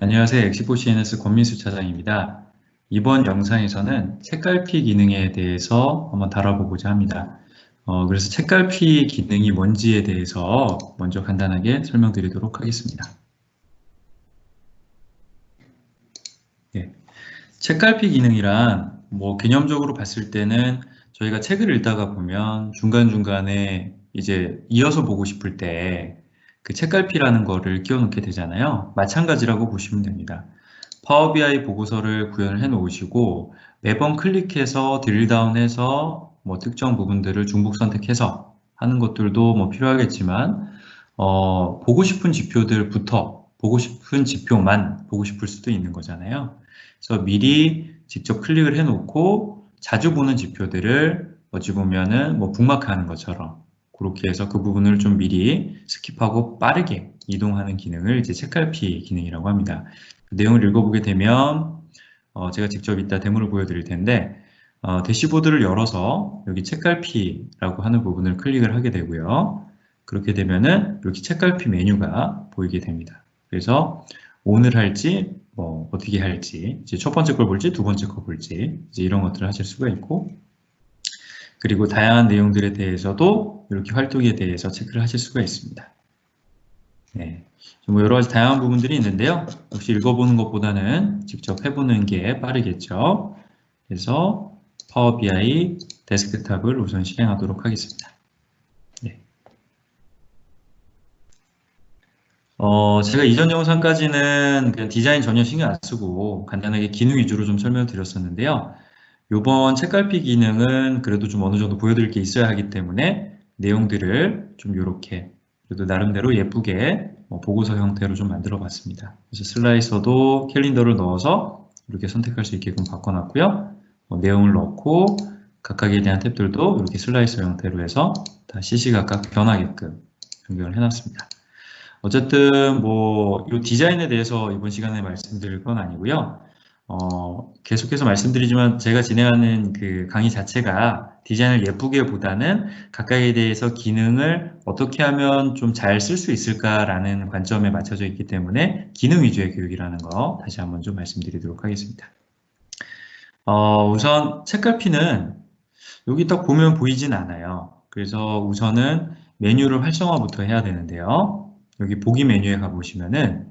안녕하세요. 엑시포 CNS 권민수 차장입니다. 이번 영상에서는 책갈피 기능에 대해서 한번 다뤄보고자 합니다. 그래서 책갈피 기능이 뭔지에 대해서 먼저 간단하게 설명드리도록 하겠습니다. 예, 책갈피 기능이란 개념적으로 봤을 때는 저희가 책을 읽다가 보면 중간중간에 이제 이어서 보고 싶을 때 그 책갈피라는 거를 끼워놓게 되잖아요. 마찬가지라고 보시면 됩니다. 파워 BI 보고서를 구현을 해 놓으시고 매번 클릭해서 드릴다운해서 특정 부분들을 중복 선택해서 하는 것들도 필요하겠지만 보고 싶은 지표들부터 보고 싶은 지표만 보고 싶을 수도 있는 거잖아요. 그래서 미리 직접 클릭을 해 놓고 자주 보는 지표들을 어찌 보면은 북마크하는 것처럼 그렇게 해서 그 부분을 좀 미리 스킵하고 빠르게 이동하는 기능을 이제 책갈피 기능이라고 합니다. 그 내용을 읽어보게 되면 제가 직접 이따 데모를 보여드릴 텐데 대시보드를 열어서 여기 책갈피라고 하는 부분을 클릭을 하게 되고요. 그렇게 되면은 이렇게 책갈피 메뉴가 보이게 됩니다. 그래서 오늘 할지 어떻게 할지 이제 첫 번째 걸 볼지 두 번째 걸 볼지 이제 이런 것들을 하실 수가 있고 그리고 다양한 내용들에 대해서도 이렇게 활동에 대해서 체크를 하실 수가 있습니다. 네, 여러 가지 다양한 부분들이 있는데요. 역시 읽어보는 것보다는 직접 해보는 게 빠르겠죠. 그래서 파워 BI 데스크탑을 우선 실행하도록 하겠습니다. 네. 제가 이전 영상까지는 그냥 디자인 전혀 신경 안 쓰고 간단하게 기능 위주로 좀 설명을 드렸었는데요. 이번 책갈피 기능은 그래도 좀 어느 정도 보여드릴 게 있어야 하기 때문에 내용들을 좀 이렇게 그래도 나름대로 예쁘게 보고서 형태로 좀 만들어 봤습니다. 그래서 슬라이서도 캘린더를 넣어서 이렇게 선택할 수 있게끔 바꿔놨고요. 내용을 넣고 각각에 대한 탭들도 이렇게 슬라이서 형태로 해서 다 시시각각 변하게끔 변경을 해놨습니다. 어쨌든 이 디자인에 대해서 이번 시간에 말씀드릴 건 아니고요. 계속해서 말씀드리지만 제가 진행하는 그 강의 자체가 디자인을 예쁘게 보다는 각각에 대해서 기능을 어떻게 하면 좀 잘 쓸 수 있을까라는 관점에 맞춰져 있기 때문에 기능 위주의 교육이라는 거 다시 한번 좀 말씀드리도록 하겠습니다. 우선 책갈피는 여기 딱 보면 보이진 않아요. 그래서 우선은 메뉴를 활성화부터 해야 되는데요. 여기 보기 메뉴에 가보시면은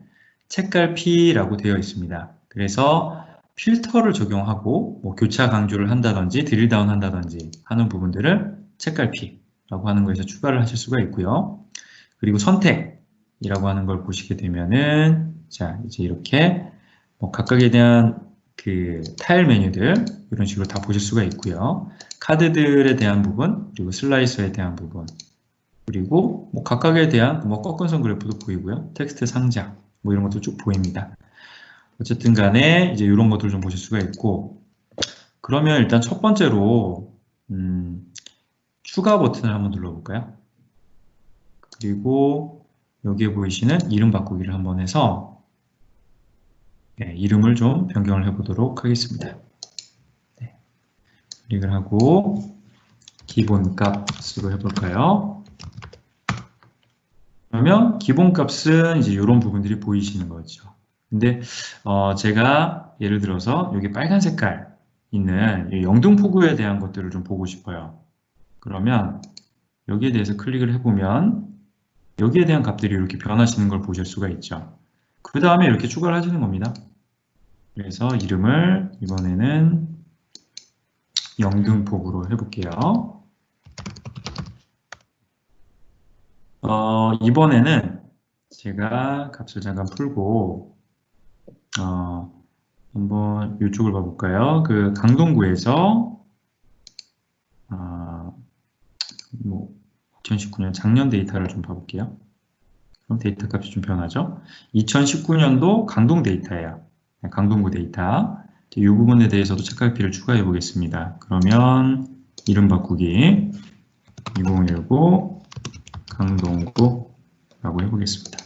책갈피라고 되어 있습니다. 그래서 필터를 적용하고 교차 강조를 한다든지 드릴다운 한다든지 하는 부분들을 책갈피라고 하는 거에서 추가를 하실 수가 있고요. 그리고 선택이라고 하는 걸 보시게 되면은 자 이제 이렇게 각각에 대한 그 타일 메뉴들 이런 식으로 다 보실 수가 있고요. 카드들에 대한 부분 그리고 슬라이서에 대한 부분 그리고 각각에 대한 꺾은선 그래프도 보이고요. 텍스트 상자 이런 것도 쭉 보입니다. 어쨌든 간에 이제 이런 것들을 좀 보실 수가 있고 그러면 일단 첫 번째로 추가 버튼을 한번 눌러볼까요? 그리고 여기에 보이시는 이름 바꾸기를 한번 해서 네, 이름을 좀 변경을 해보도록 하겠습니다. 네, 클릭을 하고 기본값으로 해볼까요? 그러면 기본값은 이제 이런 부분들이 보이시는 거죠. 근데 제가 예를 들어서 여기 빨간 색깔 있는 영등포구에 대한 것들을 좀 보고 싶어요. 그러면 여기에 대해서 클릭을 해보면 여기에 대한 값들이 이렇게 변하시는 걸 보실 수가 있죠. 그 다음에 이렇게 추가를 하시는 겁니다. 그래서 이름을 이번에는 영등포구로 해볼게요. 이번에는 제가 값을 잠깐 풀고 한번 이쪽을 봐볼까요? 그 강동구에서 2019년 작년 데이터를 좀 봐볼게요. 그럼 데이터 값이 좀 변하죠? 2019년도 강동 데이터예요. 강동구 데이터. 이 부분에 대해서도 책갈피를 추가해 보겠습니다. 그러면 이름 바꾸기 2019 강동구라고 해보겠습니다.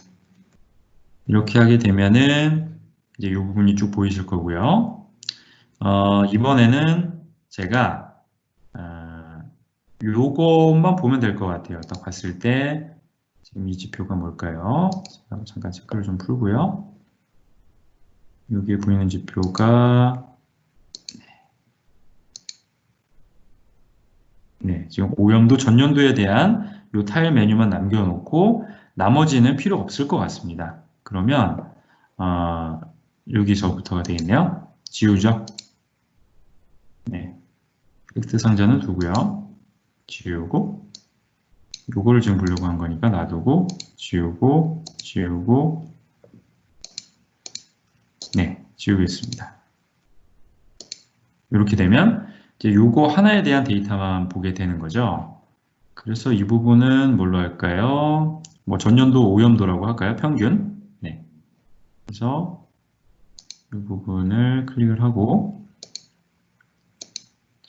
이렇게 하게 되면은 이제 이 부분이 쭉 보이실 거고요. 이번에는 제가 요것만 보면 될 것 같아요. 딱 봤을 때 지금 이 지표가 뭘까요? 잠깐 체크를 좀 풀고요. 여기에 보이는 지표가 네, 지금 오염도 전년도에 대한 요 타일 메뉴만 남겨놓고 나머지는 필요 없을 것 같습니다. 그러면 여기서부터가 되겠네요. 지우죠. 네, 텍스트 상자는 두고요. 지우고 요거를 지금 보려고 한 거니까 놔두고 지우고 지우고 네, 지우겠습니다. 이렇게 되면 이제 요거 하나에 대한 데이터만 보게 되는 거죠. 그래서 이 부분은 뭘로 할까요? 뭐 전년도 오염도라고 할까요? 평균. 네. 그래서 이 부분을 클릭을 하고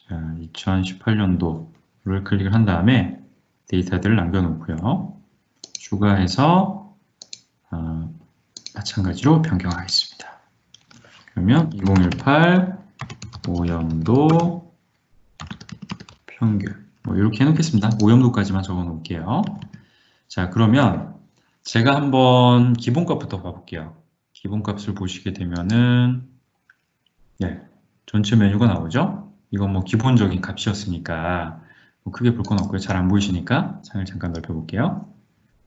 자, 2018년도를 클릭을 한 다음에 데이터들을 남겨놓고요. 추가해서 마찬가지로 변경하겠습니다. 그러면 2018 오염도 평균 뭐 이렇게 해놓겠습니다. 오염도까지만 적어 놓을게요. 자, 그러면 제가 한번 기본값부터 봐볼게요. 기본값을 보시게 되면은 네, 전체 메뉴가 나오죠. 이건 뭐 기본적인 값이었으니까 뭐 크게 볼 건 없고요. 잘 안 보이시니까 창을 잠깐 넓혀볼게요.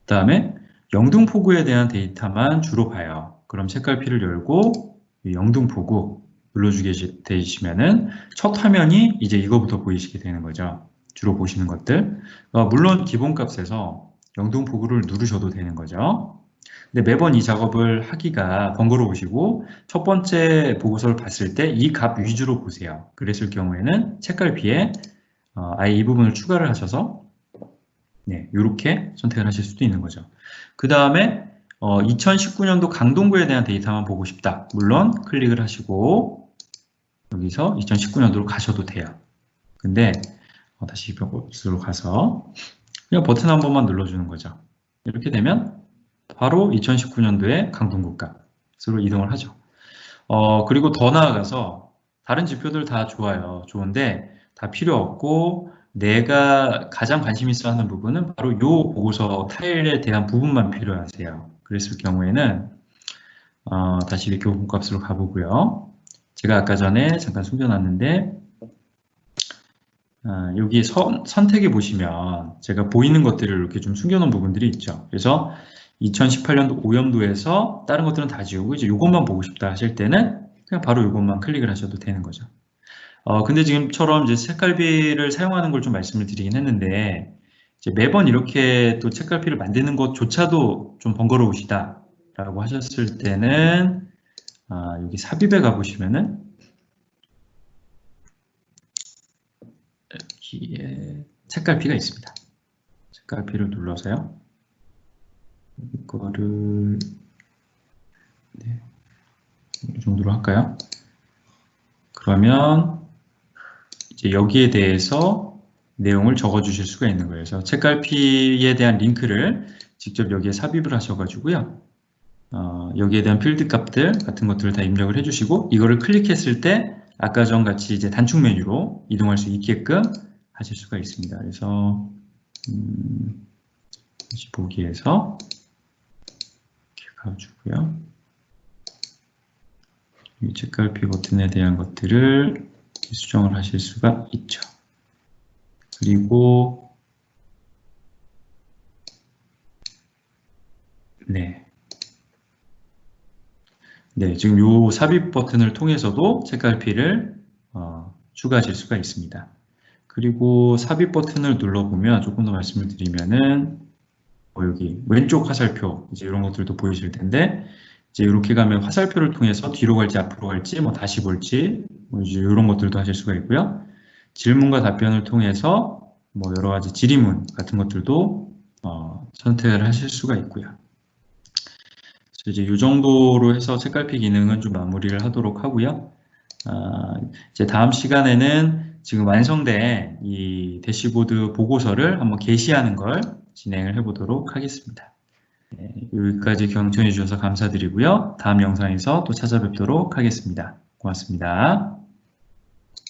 그 다음에 영등포구에 대한 데이터만 주로 봐요. 그럼 책갈피를 열고 영등포구 눌러주게 되시면은 첫 화면이 이제 이거부터 보이시게 되는 거죠. 주로 보시는 것들. 물론 기본값에서 영등포구를 누르셔도 되는 거죠. 근데 매번 이 작업을 하기가 번거로우시고 첫 번째 보고서를 봤을 때 이 값 위주로 보세요. 그랬을 경우에는 책갈피에 아예 이 부분을 추가를 하셔서 네, 이렇게 선택을 하실 수도 있는 거죠. 그 다음에 2019년도 강동구에 대한 데이터만 보고 싶다. 물론 클릭을 하시고 여기서 2019년도로 가셔도 돼요. 근데 다시 이쪽으로 가서 그냥 버튼 한 번만 눌러주는 거죠. 이렇게 되면 바로 2019년도에 강동구 값으로 이동을 하죠. 그리고 더 나아가서 다른 지표들 다 좋아요. 좋은데 다 필요 없고 내가 가장 관심 있어 하는 부분은 바로 이 보고서 타일에 대한 부분만 필요하세요. 그랬을 경우에는 다시 이렇게 기본값으로 가보고요. 제가 아까 전에 잠깐 숨겨놨는데 여기 선택에 보시면 제가 보이는 것들을 이렇게 좀 숨겨놓은 부분들이 있죠. 그래서 2018년도 오염도에서 다른 것들은 다 지우고 이제 이것만 보고 싶다 하실 때는 그냥 바로 이것만 클릭을 하셔도 되는 거죠. 근데 지금처럼 이제 책갈피를 사용하는 걸 좀 말씀을 드리긴 했는데 이제 매번 이렇게 또 책갈피를 만드는 것조차도 좀 번거로우시다 라고 하셨을 때는 여기 삽입에 가보시면은 여기에 책갈피가 있습니다. 책갈피를 눌러서요. 이거를 네, 이 정도로 할까요? 그러면 이제 여기에 대해서 내용을 적어 주실 수가 있는 거예요. 그래서 책갈피에 대한 링크를 직접 여기에 삽입을 하셔가지고요. 여기에 대한 필드 값들 같은 것들을 다 입력을 해주시고 이거를 클릭했을 때 아까 전 같이 이제 단축 메뉴로 이동할 수 있게끔 하실 수가 있습니다. 그래서 다시 보기에서 이렇게 가주고요. 이 책갈피 버튼에 대한 것들을 수정을 하실 수가 있죠. 그리고 네, 지금 이 삽입 버튼을 통해서도 책갈피를 추가하실 수가 있습니다. 그리고 삽입 버튼을 눌러보면 조금 더 말씀을 드리면은 여기 왼쪽 화살표 이제 이런 것들도 보이실 텐데 이제 이렇게 가면 화살표를 통해서 뒤로 갈지 앞으로 갈지 뭐 다시 볼지 뭐 이제 이런 것들도 하실 수가 있고요. 질문과 답변을 통해서 뭐 여러 가지 질의문 같은 것들도 선택을 하실 수가 있고요. 그래서 이제 이 정도로 해서 책갈피 기능은 좀 마무리를 하도록 하고요. 이제 다음 시간에는 지금 완성된 이 대시보드 보고서를 한번 게시하는 걸 진행을 해보도록 하겠습니다. 네, 여기까지 경청해 주셔서 감사드리고요. 다음 영상에서 또 찾아뵙도록 하겠습니다. 고맙습니다.